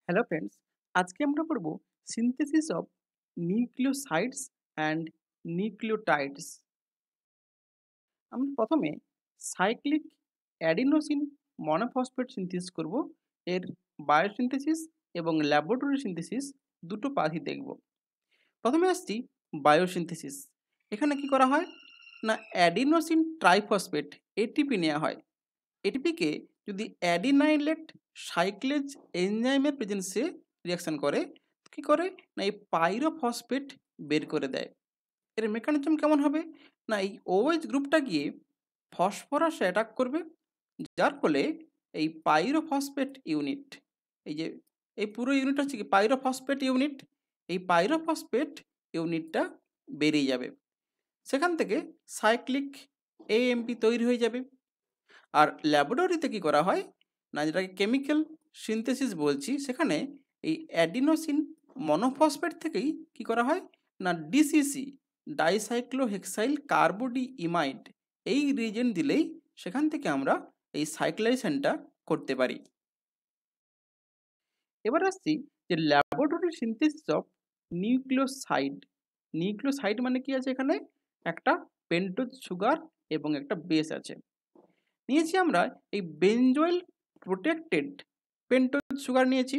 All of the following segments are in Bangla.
হ্যালো ফ্রেন্ডস, আজকে আমরা পড়ব synthesis of nucleosides and nucleotides. আমরা প্রথমে সাইক্লিক অ্যাডিনোসিন মনোফসফেট সিনথেসিস করব। এর বায়োসিনথেসিস এবং ল্যাবরেটরি সিনথেসিস দুটো পাথই দেখব। প্রথমে আসছি বায়োসিনথেসিস। এখানে কি করা হয় না, অ্যাডিনোসিন ট্রাইফসফেট এটিপি নেওয়া হয়। এটিপিকে যদি অ্যাডিনাইলেট সাইক্লেজ এনজাইমের প্রেজেন্সে রিয়াকশন করে, কি করে না এই পাইরোফসফেট বের করে দেয়। এর মেকানিজম কেমন হবে না, এই ওএইচ গ্রুপটা গিয়ে ফসফরাসে অ্যাটাক করবে, যার ফলে এই পাইরোফসফেট ইউনিট, এই যে এই পুরো ইউনিট হচ্ছে কি পাইরোফসফেট ইউনিট, এই পাইরোফসফেট ইউনিটটা বেরিয়ে যাবে। সেখান থেকে সাইক্লিক এএমপি তৈরি হয়ে যাবে। আর ল্যাবরেটরিতে কি করা হয় না, যেটাকে কেমিক্যাল সিনথেসিস বলছি, সেখানে এই অ্যাডিনোসিন মনোফসফেট থেকেই কি করা হয় না ডিসিসি ডাইসাইক্লোহেক্সাইল কার্বোডি ইমাইড এই রিজেন্ট দিলেই সেখান থেকে আমরা এই সাইক্লাইজেশনটা করতে পারি। এবার আসছি যে laboratory synthesis of nucleoside. Nucleoside মানে কি আছে, এখানে একটা পেন্টোজ সুগার এবং একটা বেস আছে। নিয়েছি আমরা এই বেনজয়েল প্রোটেক্টেড পেন্টোজ সুগার নিয়েছি,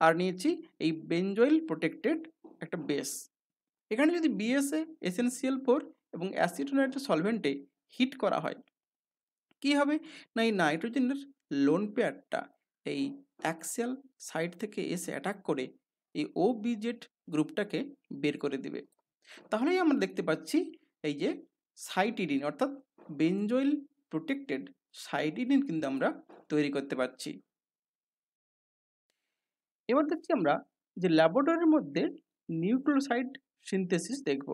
আর নিয়েছি এই বেনজয়েল প্রোটেক্টেড একটা বেস। এখানে যদি বিএসএ এসেনশিয়াল 4 এবং অ্যাসিটোনাইট্রেট সলভেন্টে হিট করা হয়, কি হবে না এই নাইট্রোজেনের লোন পেয়ারটা এই অ্যাক্সিয়াল সাইড থেকে এসে অ্যাটাক করে এই ওবিজেড গ্রুপটাকে বের করে দিবে। তাহলেই আমরা দেখতে পাচ্ছি এই যে সাইটিডিন অর্থাৎ বেনজয়েল প্রোটেক্টেড সাইটিডিন কিন্তু আমরা তৈরি করতে পারছি। এবার দেখছি আমরা যে ল্যাবরেটরির মধ্যে নিউক্লিওসাইড সিনথেসিস দেখব।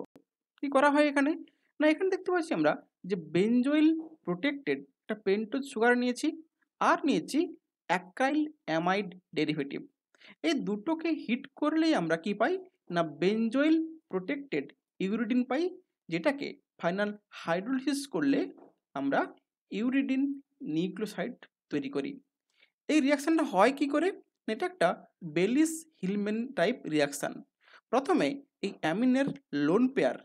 কি করা হয় এখানে না, এখানে দেখতে পাচ্ছি আমরা যে বেনজয়েল প্রোটেক্টেড একটা পেন্টোজ সুগার নিয়েছি, আর নিয়েছি অ্যাক্রাইল অ্যামাইড ডেরিভেটিভ। এই দুটোকে হিট করলেই আমরা কি পাই না বেনজয়েল প্রোটেক্টেড ইউরিডিন পাই, যেটাকে ফাইনাল হাইড্রোলিসিস করলে আমরা ইউরিডিন নিউক্লিওসাইড তৈরি করি। এই রিয়াকশানটা হয় কি করে, এটা একটা বেলিস হিলম্যান টাইপ রিয়াকশান। প্রথমে এই অ্যামিনের লোন পেয়ার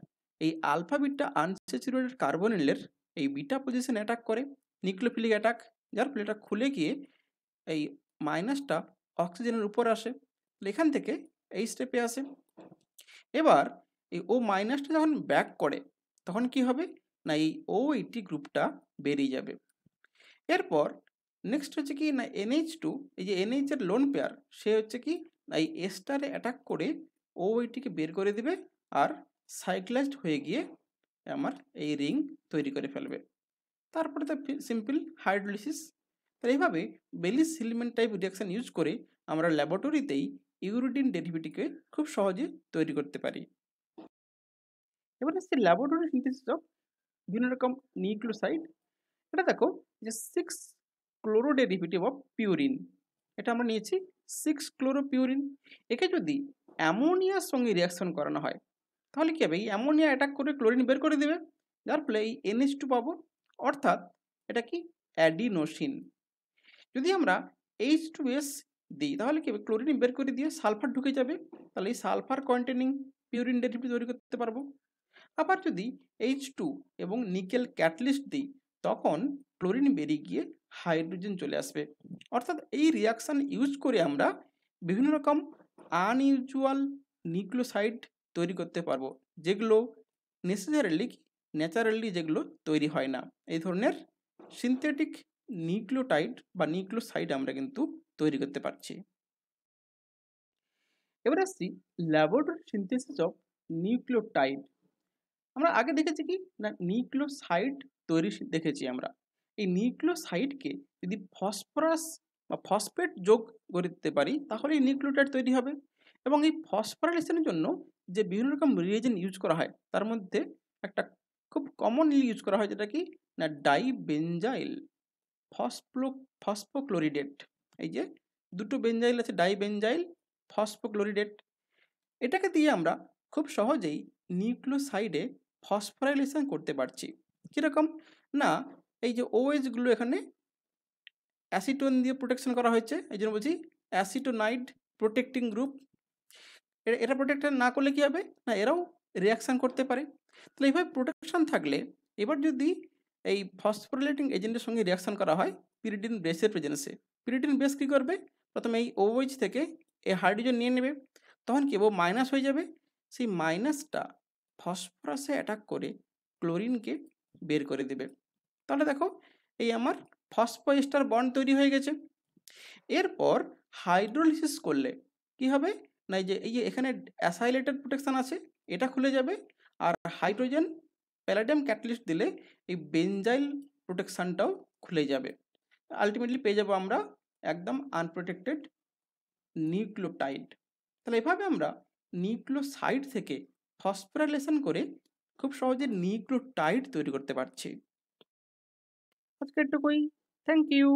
এই আলফা বিটা আনস্যাচুরেটেড কার্বনিলের এই বিটা পজিশন অ্যাটাক করে, নিউক্লিওফিলিক অ্যাটাক, যার ফলে এটা খুলে গিয়ে এই মাইনাসটা অক্সিজেনের উপর আসে, এখান থেকে এই স্টেপে আসে। এবার এই ও মাইনাসটা যখন ব্যাক করে তখন কি হবে না এই OH গ্রুপটা বেরিয়ে যাবে। এরপর নেক্সট হচ্ছে কি না NH2, এই যে NH এর লোন পেয়ার সে হচ্ছে কি না এই এস্টারে অ্যাটাক করে OH বের করে দিবে, আর সাইক্লাইজড হয়ে গিয়ে আমার এই রিং তৈরি করে ফেলবে। তারপরে তো সিম্পল হাইড্রোলিসিস। তাহলে এইভাবে বেলিস হিলম্যান টাইপ রিয়াকশন ইউজ করে আমরা ল্যাবরেটরিতেই ইউরিডিন ডেরিভেটিভকে খুব সহজে তৈরি করতে পারি। এবার আসছে ল্যাবরেটরি সিনথেসিস অফ বিভিন্ন রকম নিউক্লিওসাইড। এটা দেখো যে 6 ক্লোরো ডেরিভেটিভ অফ পিউরিন, এটা আমরা নিয়েছি 6 ক্লোরোপিউরিন। একে যদি অ্যামোনিয়ার সঙ্গে রিয়াকশন করানো হয় তাহলে কি হবে, এই অ্যামোনিয়া অ্যাটাক করে ক্লোরিন বের করে দেবে, যার ফলে এই NH2 পাবো, অর্থাৎ এটা কি অ্যাডিনোসিন। যদি আমরা H2S দিই তাহলে কি হবে, ক্লোরিন বের করে দিয়ে সালফার ঢুকে যাবে, তাহলে এই সালফার কন্টেনিং পিউরিন ডেরিভেটিভ তৈরি করতে পারবো। আবার যদি H2 এবং নিকেল ক্যাটালিস্ট দিই তখন ক্লোরিন বেরিয়ে গিয়ে হাইড্রোজেন চলে আসবে। অর্থাৎ এই রিয়াকশান ইউজ করে আমরা বিভিন্ন রকম আনইউজুয়াল নিউক্লিওসাইড তৈরি করতে পারবো, যেগুলো ন্যাচারালি যেগুলো তৈরি হয় না। এই ধরনের সিনথেটিক নিউক্লিওটাইড বা নিউক্লিওসাইড আমরা কিন্তু তৈরি করতে পারছি। এবার আসছি ল্যাবরেটরি সিনথেসিস অফ নিউক্লিওটাইড। আমরা আগে দেখেছি কি না নিউক্লিওসাইড তৈরি দেখেছি আমরা। এই নিউক্লিওসাইডকে যদি ফসফরাস বা ফসফেট যোগ করতে পারি তাহলে এই নিউক্লিওটাইড তৈরি হবে। এবং এই ফসফোরাইলেশনের জন্য যে বিভিন্ন রকম রিয়েজেন্ট ইউজ করা হয় তার মধ্যে একটা খুব কমনলি ইউজ করা হয় যেটা কি না ডাইবেনজাইল ফসফোক্লোরিডেট। এই যে দুটো বেনজাইল আছে, ডাইবেনজাইল ফসফোক্লোরিডেট, এটাকে দিয়ে আমরা খুব সহজেই নিউক্লিওসাইডে ফসফোরাইলেশন করতে পারছি। কীরকম না, এই যে OH গুলো এখানে অ্যাসিটোন দিয়ে প্রোটেকশন করা হয়েছে, এই জন্য বলছি অ্যাসিটোনাইড প্রোটেক্টিং গ্রুপ। এটা প্রোটেক্টেড না করলে কী হবে, না এরাও রিয়াকশান করতে পারে। তাহলে এইভাবে প্রোটেকশন থাকলে এবার যদি এই ফসফোরিলেটিং এজেন্টের সঙ্গে রিয়াকশান করা হয় পিরিডিন বেসের প্রেজেন্সে, পিরিডিন বেস কী করবে, প্রথমে এই OH থেকে এই হাইড্রোজেন নিয়ে নেবে, তখন কি ও মাইনাস হয়ে যাবে, সেই মাইনাসটা ফসফরাসে অ্যাটাক করে ক্লোরিনকে বের করে দেবে। তাহলে দেখো এই আমার ফসফোএস্টার বন্ড তৈরি হয়ে গেছে। এরপর হাইড্রোলিসিস করলে কি হবে, না এই যে এখানে অ্যাসাইলেটেড প্রোটেকশন আছে এটা খুলে যাবে, আর হাইড্রোজেন প্যালাডিয়াম ক্যাটালিস্ট দিলে এই বেনজাইল প্রোটেকশানটাও খুলে যাবে। আলটিমেটলি পেয়ে যাবো আমরা একদম আনপ্রোটেক্টেড নিউক্লিওটাইড। তাহলে এভাবে আমরা নিউক্লিওসাইড থেকে ফসফোরাইলেশন করে খুব সহজে নিউক্লিওটাইড তৈরি করতে পারছি। আজকে এটুকুই। Thank you.